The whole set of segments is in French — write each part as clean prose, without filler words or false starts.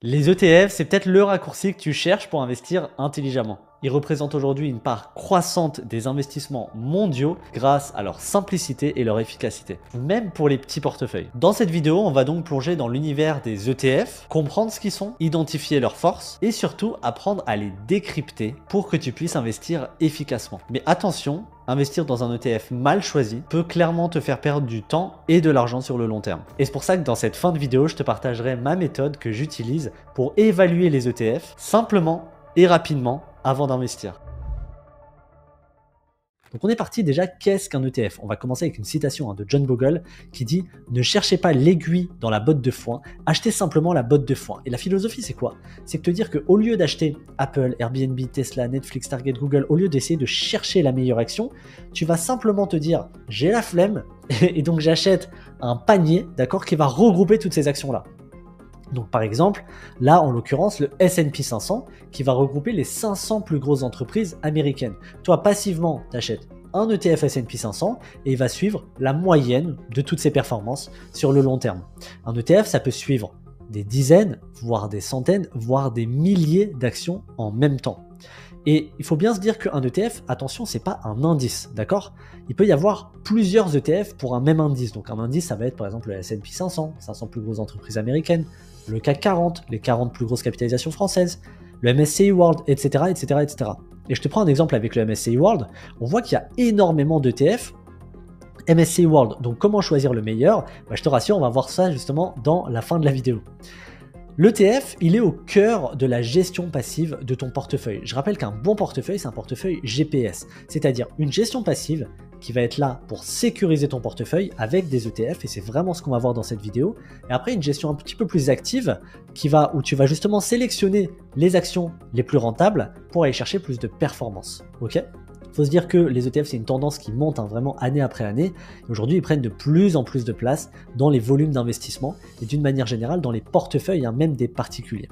Les ETF, c'est peut-être le raccourci que tu cherches pour investir intelligemment. Ils représentent aujourd'hui une part croissante des investissements mondiaux grâce à leur simplicité et leur efficacité, même pour les petits portefeuilles. Dans cette vidéo, on va donc plonger dans l'univers des ETF, comprendre ce qu'ils sont, identifier leurs forces et surtout apprendre à les décrypter pour que tu puisses investir efficacement. Mais attention, investir dans un ETF mal choisi peut clairement te faire perdre du temps et de l'argent sur le long terme. Et c'est pour ça que dans cette fin de vidéo, je te partagerai ma méthode que j'utilise pour évaluer les ETF simplement et rapidement avant d'investir. Donc on est parti déjà, qu'est-ce qu'un ETF? On va commencer avec une citation de John Bogle qui dit « Ne cherchez pas l'aiguille dans la botte de foin, achetez simplement la botte de foin ». Et la philosophie c'est quoi? C'est de te dire qu'au lieu d'acheter Apple, Airbnb, Tesla, Netflix, Target, Google, au lieu d'essayer de chercher la meilleure action, tu vas simplement te dire « J'ai la flemme et donc j'achète un panier, d'accord, qui va regrouper toutes ces actions-là ». Donc par exemple, là en l'occurrence le S&P 500 qui va regrouper les 500 plus grosses entreprises américaines. Toi passivement tu achètes un ETF S&P 500 et il va suivre la moyenne de toutes ces performances sur le long terme. Un ETF ça peut suivre des dizaines, voire des centaines, voire des milliers d'actions en même temps. Et il faut bien se dire qu'un ETF, attention, c'est pas un indice, d'accord? Il peut y avoir plusieurs ETF pour un même indice. Donc un indice, ça va être par exemple le S&P 500, 500 plus grosses entreprises américaines, le CAC 40, les 40 plus grosses capitalisations françaises, le MSCI World, etc., etc., etc. Et je te prends un exemple avec le MSCI World. On voit qu'il y a énormément d'ETF. MSCI World, donc comment choisir le meilleur? Je te rassure, on va voir ça justement dans la fin de la vidéo. L'ETF, il est au cœur de la gestion passive de ton portefeuille. Je rappelle qu'un bon portefeuille, c'est un portefeuille GPS, c'est-à-dire une gestion passive qui va être là pour sécuriser ton portefeuille avec des ETF, et c'est vraiment ce qu'on va voir dans cette vidéo. Et après, une gestion un petit peu plus active où tu vas justement sélectionner les actions les plus rentables pour aller chercher plus de performance. Ok ? Il faut se dire que les ETF, c'est une tendance qui monte vraiment année après année. Aujourd'hui, ils prennent de plus en plus de place dans les volumes d'investissement et d'une manière générale dans les portefeuilles, même des particuliers.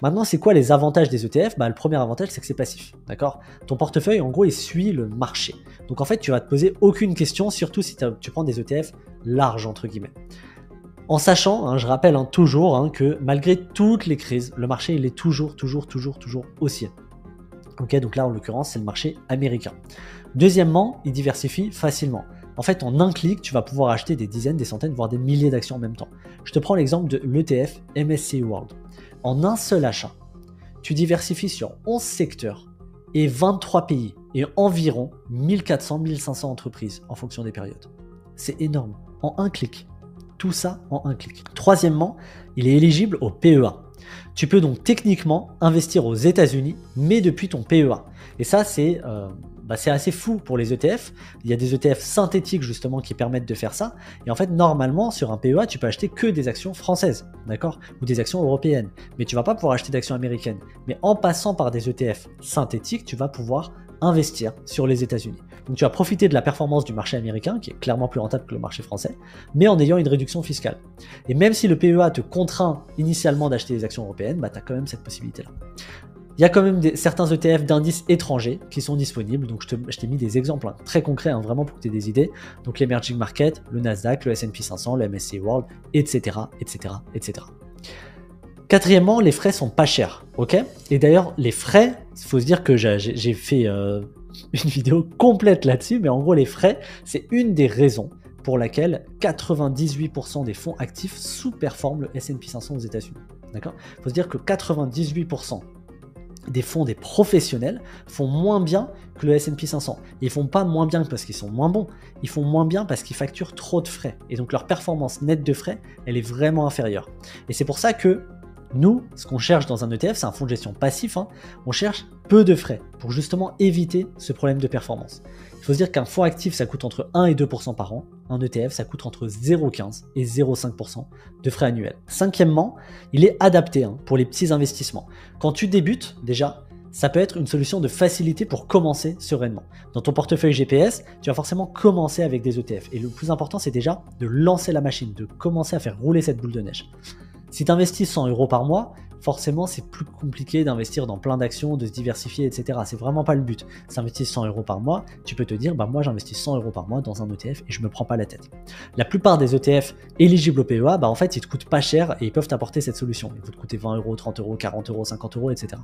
Maintenant, c'est quoi les avantages des ETF? Le premier avantage, c'est que c'est passif. D'accord? Ton portefeuille, en gros, il suit le marché. Donc en fait, tu vas te poser aucune question, surtout si tu prends des ETF larges, entre guillemets. En sachant, je rappelle toujours que malgré toutes les crises, le marché, il est toujours haussier. Ok, donc là en l'occurrence c'est le marché américain. Deuxièmement, il diversifie facilement. En fait, en un clic, tu vas pouvoir acheter des dizaines, des centaines, voire des milliers d'actions en même temps. Je te prends l'exemple de l'ETF MSCI World. En un seul achat, tu diversifies sur 11 secteurs et 23 pays et environ 1400-1500 entreprises en fonction des périodes. C'est énorme, en un clic. Tout ça en un clic. Troisièmement, il est éligible au PEA. Tu peux donc techniquement investir aux États-Unis, mais depuis ton PEA. Et ça, c'est assez fou pour les ETF. Il y a des ETF synthétiques justement qui permettent de faire ça. Et en fait, normalement, sur un PEA, tu peux acheter que des actions françaises, d'accord? Ou des actions européennes. Mais tu ne vas pas pouvoir acheter d'actions américaines. Mais en passant par des ETF synthétiques, tu vas pouvoir investir sur les États-Unis. Donc tu vas profiter de la performance du marché américain, qui est clairement plus rentable que le marché français, mais en ayant une réduction fiscale. Et même si le PEA te contraint initialement d'acheter des actions européennes, tu as quand même cette possibilité-là. Il y a quand même certains ETF d'indices étrangers qui sont disponibles, donc je t'ai mis des exemples très concrets, vraiment pour que tu aies des idées. Donc l'Emerging Market, le Nasdaq, le S&P 500, le MSCI World, etc., etc., etc. Quatrièmement, les frais sont pas chers, ok? Et d'ailleurs, les frais, il faut se dire que j'ai fait une vidéo complète là-dessus, mais en gros, les frais, c'est une des raisons pour laquelle 98% des fonds actifs sous-performent le S&P 500 aux États-Unis, d'accord? Il faut se dire que 98% des fonds des professionnels font moins bien que le S&P 500. Et ils font pas moins bien parce qu'ils sont moins bons, ils font moins bien parce qu'ils facturent trop de frais. Et donc leur performance nette de frais, elle est vraiment inférieure. Et c'est pour ça que nous, ce qu'on cherche dans un ETF, c'est un fonds de gestion passif, on cherche peu de frais pour justement éviter ce problème de performance. Il faut se dire qu'un fonds actif, ça coûte entre 1 et 2% par an. Un ETF, ça coûte entre 0,15 et 0,5% de frais annuels. Cinquièmement, il est adapté pour les petits investissements. Quand tu débutes, déjà, ça peut être une solution de facilité pour commencer sereinement. Dans ton portefeuille GPS, tu vas forcément commencer avec des ETF. Et le plus important, c'est déjà de lancer la machine, de commencer à faire rouler cette boule de neige. Si tu investis 100 € par mois, forcément c'est plus compliqué d'investir dans plein d'actions, de se diversifier, etc. C'est vraiment pas le but. S'investir 100 € par mois, tu peux te dire, bah moi j'investis 100 € par mois dans un ETF et je me prends pas la tête. La plupart des ETF éligibles au PEA, bah en fait ils te coûtent pas cher et ils peuvent t'apporter cette solution. Ils vont te coûter 20 €, 30 €, 40 €, 50 €, etc.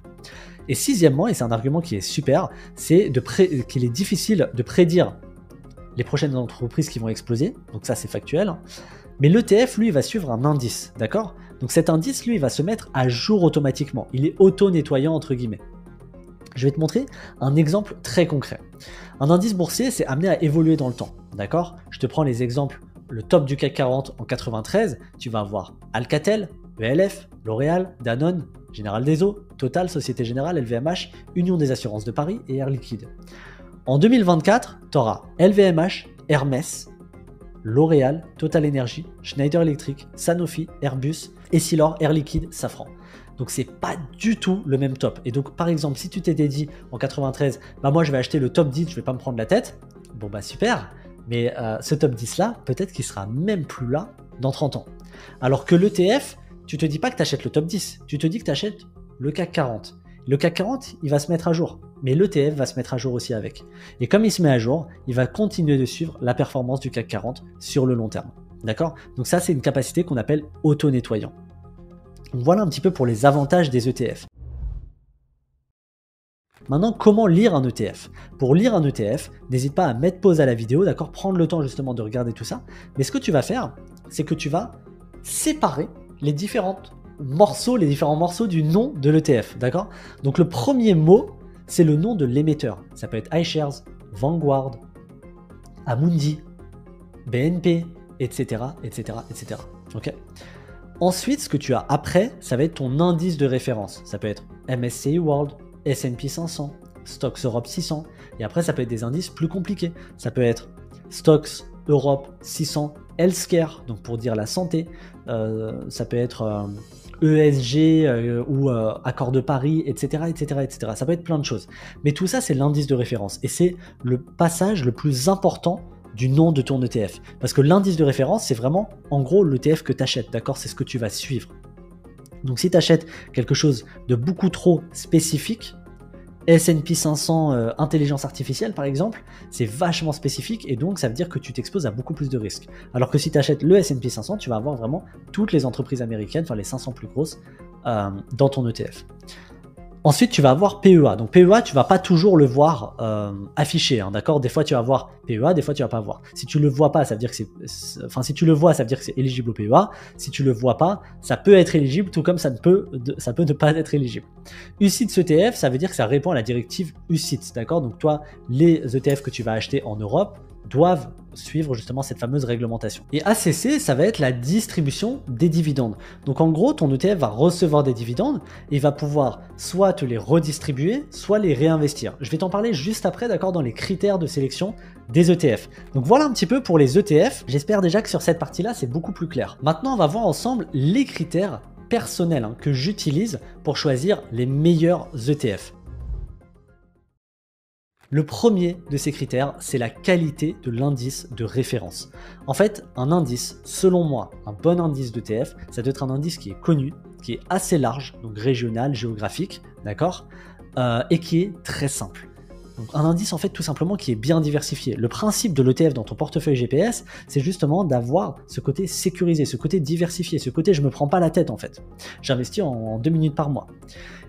Et sixièmement, et c'est un argument qui est super, c'est qu'il est difficile de prédire les prochaines entreprises qui vont exploser, donc ça c'est factuel. Mais l'ETF, lui, il va suivre un indice, d'accord? Donc cet indice, lui, il va se mettre à jour automatiquement. Il est auto-nettoyant, entre guillemets. Je vais te montrer un exemple très concret. Un indice boursier, c'est amené à évoluer dans le temps, d'accord? Je te prends les exemples. Le top du CAC 40 en 93, tu vas avoir Alcatel, ELF, L'Oréal, Danone, Général des Eaux, Total, Société Générale, LVMH, Union des Assurances de Paris et Air Liquide. En 2024, tu auras LVMH, Hermès, L'Oréal, Total Energy, Schneider Electric, Sanofi, Airbus, Essilor, Air Liquide, Safran. Donc c'est pas du tout le même top. Et donc par exemple, si tu t'étais dit en 93, bah moi je vais acheter le top 10, je vais pas me prendre la tête, bon bah super, mais ce top 10 là, peut-être qu'il sera même plus là dans 30 ans. Alors que l'ETF, tu te dis pas que tu achètes le top 10, tu te dis que tu achètes le CAC 40. Le CAC 40, il va se mettre à jour, mais l'ETF va se mettre à jour aussi avec. Et comme il se met à jour, il va continuer de suivre la performance du CAC 40 sur le long terme. D'accord? Donc ça, c'est une capacité qu'on appelle auto-nettoyant. Donc voilà un petit peu pour les avantages des ETF. Maintenant, comment lire un ETF? Pour lire un ETF, n'hésite pas à mettre pause à la vidéo, d'accord? Prendre le temps justement de regarder tout ça. Mais ce que tu vas faire, c'est que tu vas séparer les différents morceaux du nom de l'ETF, d'accord? Donc le premier mot, c'est le nom de l'émetteur. Ça peut être iShares, Vanguard, Amundi, BNP, etc., etc., etc. Ok? Ensuite, ce que tu as après, ça va être ton indice de référence. Ça peut être MSCI World, S&P 500, Stocks Europe 600. Et après, ça peut être des indices plus compliqués. Ça peut être Stocks Europe 600 Healthcare, donc pour dire la santé. Ça peut être ESG ou Accord de Paris, etc., etc., etc. Ça peut être plein de choses. Mais tout ça, c'est l'indice de référence. Et c'est le passage le plus important du nom de ton ETF. Parce que l'indice de référence, c'est vraiment, en gros, l'ETF que tu achètes, d'accord? C'est ce que tu vas suivre. Donc si tu achètes quelque chose de beaucoup trop spécifique, S&P 500 intelligence artificielle par exemple, c'est vachement spécifique et donc ça veut dire que tu t'exposes à beaucoup plus de risques. Alors que si tu achètes le S&P 500, tu vas avoir vraiment toutes les entreprises américaines, enfin les 500 plus grosses, dans ton ETF. Ensuite, tu vas avoir PEA. Donc PEA, tu vas pas toujours le voir affiché, hein, d'accord? Des fois, tu vas voir PEA, des fois, tu vas pas voir. Si tu le vois pas, ça veut dire que si tu le vois, ça veut dire que c'est éligible au PEA. Si tu le vois pas, ça peut être éligible, tout comme ça peut ne pas être éligible. UCITS ETF, ça veut dire que ça répond à la directive UCITS, d'accord? Donc toi, les ETF que tu vas acheter en Europe doivent suivre justement cette fameuse réglementation. Et ACC, ça va être la distribution des dividendes. Donc en gros, ton ETF va recevoir des dividendes et va pouvoir soit te les redistribuer, soit les réinvestir. Je vais t'en parler juste après, d'accord, dans les critères de sélection des ETF. Donc voilà un petit peu pour les ETF. J'espère déjà que sur cette partie-là, c'est beaucoup plus clair. Maintenant, on va voir ensemble les critères personnels que j'utilise pour choisir les meilleurs ETF. Le premier de ces critères, c'est la qualité de l'indice de référence. En fait, un indice, selon moi, un bon indice d'ETF, ça doit être un indice qui est connu, qui est assez large, donc régional, géographique, d'accord, et qui est très simple. Donc un indice en fait tout simplement qui est bien diversifié. Le principe de l'ETF dans ton portefeuille GPS, c'est justement d'avoir ce côté sécurisé, ce côté diversifié, ce côté je me prends pas la tête en fait. J'investis en 2 minutes par mois.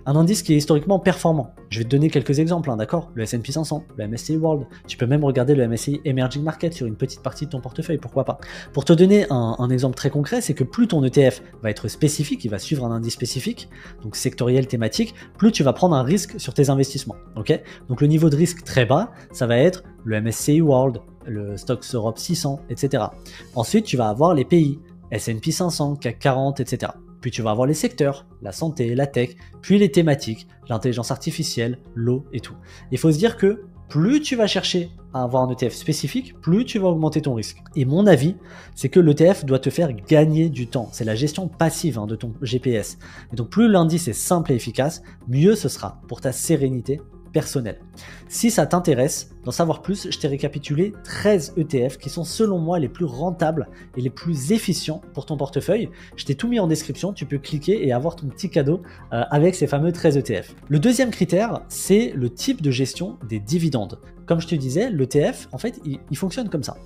Un indice qui est historiquement performant. Je vais te donner quelques exemples, hein, d'accord? Le S&P 500, le MSCI World. Tu peux même regarder le MSCI Emerging Market sur une petite partie de ton portefeuille, pourquoi pas. Pour te donner un exemple très concret, c'est que plus ton ETF va être spécifique, il va suivre un indice spécifique, donc sectoriel, thématique, plus tu vas prendre un risque sur tes investissements. Ok? Donc le niveau de risque très bas, ça va être le MSCI World, le Stocks Europe 600, etc. Ensuite, tu vas avoir les pays, S&P 500, CAC 40, etc. Puis tu vas avoir les secteurs, la santé, la tech, puis les thématiques, l'intelligence artificielle, l'eau et tout. Il faut se dire que plus tu vas chercher à avoir un ETF spécifique, plus tu vas augmenter ton risque. Et mon avis, c'est que l'ETF doit te faire gagner du temps. C'est la gestion passive de ton GPS. Et donc plus l'indice est simple et efficace, mieux ce sera pour ta sérénité personnel. Si ça t'intéresse d'en savoir plus, je t'ai récapitulé 13 ETF qui sont selon moi les plus rentables et les plus efficients pour ton portefeuille. Je t'ai tout mis en description, tu peux cliquer et avoir ton petit cadeau avec ces fameux 13 ETF. Le deuxième critère, c'est le type de gestion des dividendes. Comme je te disais, l'ETF, en fait, il fonctionne comme ça.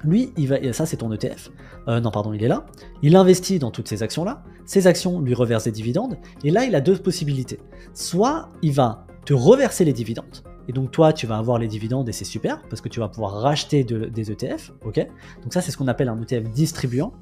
Lui, ça c'est ton ETF, non pardon, il est là, il investit dans toutes ces actions-là, ces actions lui reversent des dividendes, et là il a deux possibilités. Soit il va te reverser les dividendes, et donc toi tu vas avoir les dividendes et c'est super, parce que tu vas pouvoir racheter des ETF, ok. Donc ça c'est ce qu'on appelle un ETF distribuant.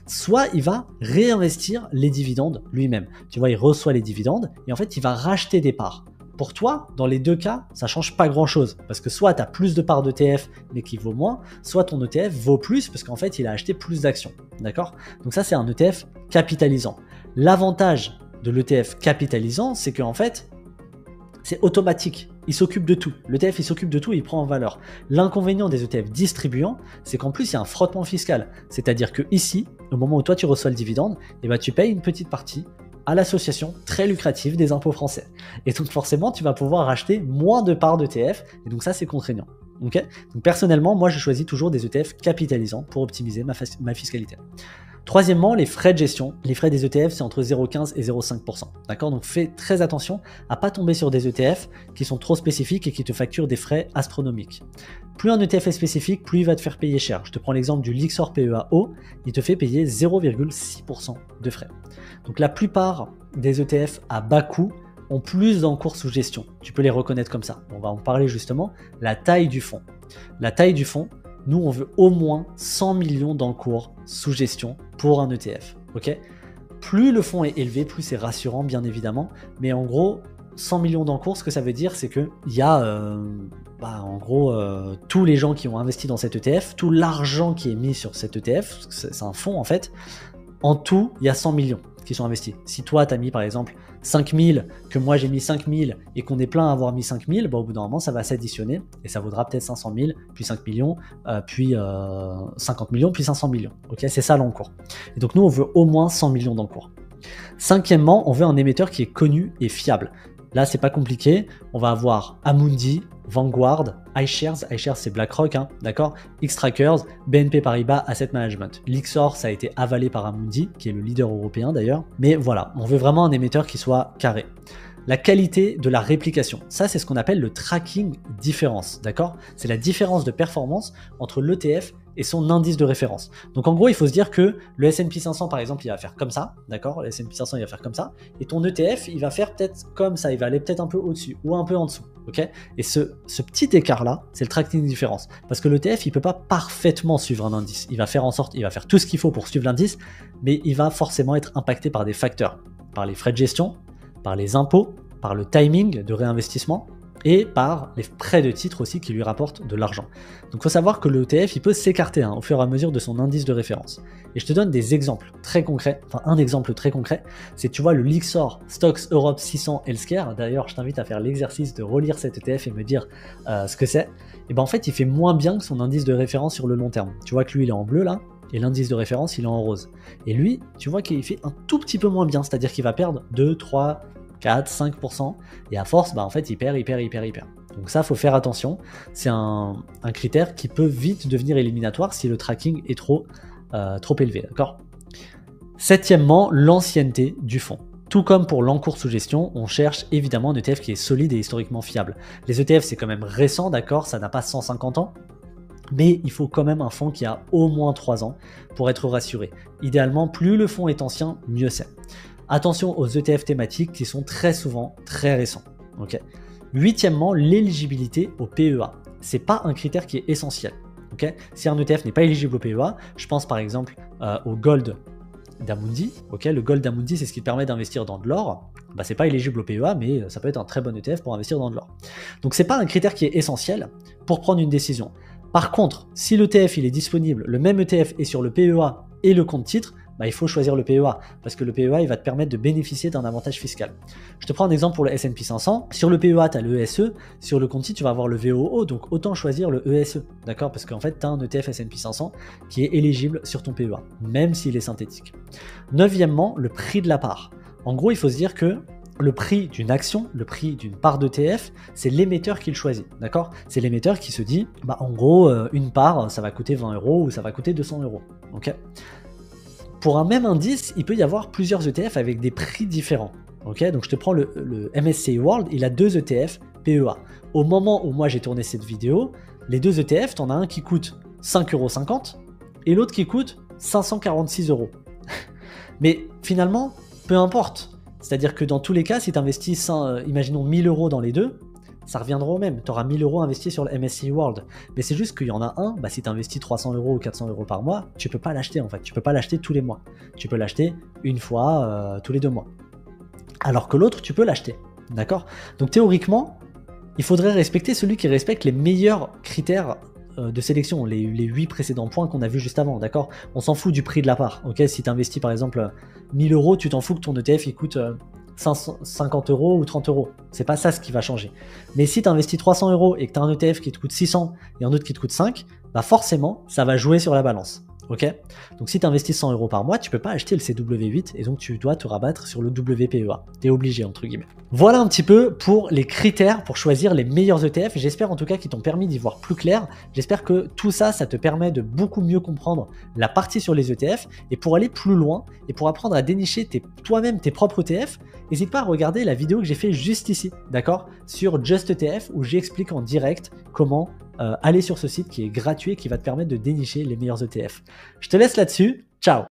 Soit il va réinvestir les dividendes lui-même. Tu vois, il reçoit les dividendes, et en fait il va racheter des parts. Pour toi, dans les deux cas, ça change pas grand-chose, parce que soit tu as plus de parts d'ETF, mais qui vaut moins, soit ton ETF vaut plus, parce qu'en fait, il a acheté plus d'actions, d'accord? Donc ça, c'est un ETF capitalisant. L'avantage de l'ETF capitalisant, c'est qu'en fait, c'est automatique, il s'occupe de tout. L'ETF, il s'occupe de tout et il prend en valeur. L'inconvénient des ETF distribuants, c'est qu'en plus, il y a un frottement fiscal, c'est-à-dire que ici, au moment où toi, tu reçois le dividende, eh ben, tu payes une petite partie à l'association très lucrative des impôts français. Et donc forcément, tu vas pouvoir acheter moins de parts d'ETF, et donc ça, c'est contraignant. Okay, donc personnellement, moi, je choisis toujours des ETF capitalisants pour optimiser ma fiscalité. Troisièmement, les frais de gestion. Les frais des ETF, c'est entre 0,15 et 0,5%. D'accord? Donc fais très attention à ne pas tomber sur des ETF qui sont trop spécifiques et qui te facturent des frais astronomiques. Plus un ETF est spécifique, plus il va te faire payer cher. Je te prends l'exemple du Lyxor PEA-O, il te fait payer 0,6% de frais. Donc la plupart des ETF à bas coût ont plus d'encours sous gestion. Tu peux les reconnaître comme ça. On va en parler justement. La taille du fonds. La taille du fonds, nous on veut au moins 100 millions d'encours sous gestion pour un ETF. Ok? Plus le fonds est élevé, plus c'est rassurant bien évidemment. Mais en gros, 100 millions d'encours, ce que ça veut dire, c'est qu'il y a en gros tous les gens qui ont investi dans cet ETF, tout l'argent qui est mis sur cet ETF, c'est un fonds en fait, en tout, il y a 100 millions qui sont investis. Si toi, tu as mis par exemple 5000, que moi j'ai mis 5000 et qu'on est plein à avoir mis 5000, au bout d'un moment, ça va s'additionner et ça vaudra peut-être 500 000, puis 5 millions, puis 50 millions, puis 500 millions. Ok, c'est ça l'encours. Et donc nous, on veut au moins 100 millions d'encours. Cinquièmement, on veut un émetteur qui est connu et fiable. Là, c'est pas compliqué. On va avoir Amundi, Vanguard, iShares c'est BlackRock, hein, d'accord, Xtrackers, BNP Paribas Asset Management. Lyxor, ça a été avalé par Amundi, qui est le leader européen d'ailleurs. Mais voilà, on veut vraiment un émetteur qui soit carré. La qualité de la réplication, ça c'est ce qu'on appelle le tracking différence, d'accord? C'est la différence de performance entre l'ETF et son indice de référence. Donc en gros, il faut se dire que le S&P 500 par exemple, il va faire comme ça, d'accord? Le S&P 500 il va faire comme ça, et ton ETF il va faire peut-être comme ça, il va aller peut-être un peu au-dessus ou un peu en dessous, ok? Et ce petit écart-là, c'est le tracking différence, parce que l'ETF il peut pas parfaitement suivre un indice, il va faire en sorte, il va faire tout ce qu'il faut pour suivre l'indice, mais il va forcément être impacté par des facteurs, par les frais de gestion, par les impôts, par le timing de réinvestissement et par les prêts de titres aussi qui lui rapportent de l'argent. Donc il faut savoir que l'ETF il peut s'écarter au fur et à mesure de son indice de référence. Et je te donne des exemples très concrets, enfin un exemple très concret, c'est tu vois le Lyxor Stocks Europe 600 Healthcare, d'ailleurs je t'invite à faire l'exercice de relire cet ETF et me dire ce que c'est, et ben en fait il fait moins bien que son indice de référence sur le long terme. Tu vois que lui il est en bleu là, et l'indice de référence il est en rose. Et lui, tu vois qu'il fait un tout petit peu moins bien, c'est-à-dire qu'il va perdre 2, 3, 4, 5%, et à force, en fait, il perd. Donc ça, faut faire attention, c'est un critère qui peut vite devenir éliminatoire si le tracking est trop élevé, d'accord? Septièmement, l'ancienneté du fonds. Tout comme pour l'encours sous gestion, on cherche évidemment un ETF qui est solide et historiquement fiable. Les ETF, c'est quand même récent, d'accord, ça n'a pas 150 ans, mais il faut quand même un fonds qui a au moins 3 ans pour être rassuré. Idéalement, plus le fonds est ancien, mieux c'est. Attention aux ETF thématiques qui sont très souvent très récents. Okay. Huitièmement, l'éligibilité au PEA. C'est pas un critère qui est essentiel. Okay. Si un ETF n'est pas éligible au PEA, je pense par exemple au Gold d'Amundi. Okay. Le Gold d'Amundi, c'est ce qui permet d'investir dans de l'or. C'est pas éligible au PEA, mais ça peut être un très bon ETF pour investir dans de l'or. Donc c'est pas un critère qui est essentiel pour prendre une décision. Par contre, si l'ETF il est disponible, le même ETF est sur le PEA et le compte titre, il faut choisir le PEA, parce que le PEA il va te permettre de bénéficier d'un avantage fiscal. Je te prends un exemple pour le S&P 500. Sur le PEA, tu as le ESE, sur le compte titre, tu vas avoir le VOO, donc autant choisir le ESE, d'accord? Parce qu'en fait, tu as un ETF S&P 500 qui est éligible sur ton PEA, même s'il est synthétique. Neuvièmement, le prix de la part. En gros, il faut se dire que le prix d'une action, le prix d'une part d'ETF, c'est l'émetteur qui le choisit, d'accord? C'est l'émetteur qui se dit, bah en gros, une part, ça va coûter 20 € ou ça va coûter 200 €, ok? Pour un même indice, il peut y avoir plusieurs ETF avec des prix différents, ok? Donc je te prends le MSCI World, il a 2 ETF PEA. Au moment où moi j'ai tourné cette vidéo, les 2 ETF, t'en as un qui coûte 5,50 € et l'autre qui coûte 546 €. Mais finalement, peu importe. C'est-à-dire que dans tous les cas, si tu investis, imaginons 1000 € dans les deux, ça reviendra au même. Tu auras 1000 € investis sur le MSCI World. Mais c'est juste qu'il y en a un, bah, si tu investis 300 € ou 400 € par mois, tu peux pas l'acheter en fait. Tu peux pas l'acheter tous les mois. Tu peux l'acheter une fois tous les 2 mois. Alors que l'autre, tu peux l'acheter. D'accord? Donc théoriquement, il faudrait respecter celui qui respecte les meilleurs critères de sélection, les 8 précédents points qu'on a vus juste avant, d'accord? On s'en fout du prix de la part, ok? Si tu investis par exemple 1000 €, tu t'en fous que ton ETF il coûte 50 € ou 30 €. C'est pas ça ce qui va changer. Mais si tu investis 300 € et que tu as un ETF qui te coûte 600 et un autre qui te coûte 5, bah forcément, ça va jouer sur la balance. Ok? Donc si tu investis 100 € par mois, tu peux pas acheter le CW8 et donc tu dois te rabattre sur le WPEA. Tu es obligé entre guillemets. Voilà un petit peu pour les critères pour choisir les meilleurs ETF. J'espère en tout cas qu'ils t'ont permis d'y voir plus clair. J'espère que tout ça, ça te permet de beaucoup mieux comprendre la partie sur les ETF. Et pour aller plus loin et pour apprendre à dénicher toi-même tes propres ETF, n'hésite pas à regarder la vidéo que j'ai fait juste ici, d'accord? Sur Just ETF où j'explique en direct comment aller sur ce site qui est gratuit et qui va te permettre de dénicher les meilleurs ETF. Je te laisse là-dessus. Ciao!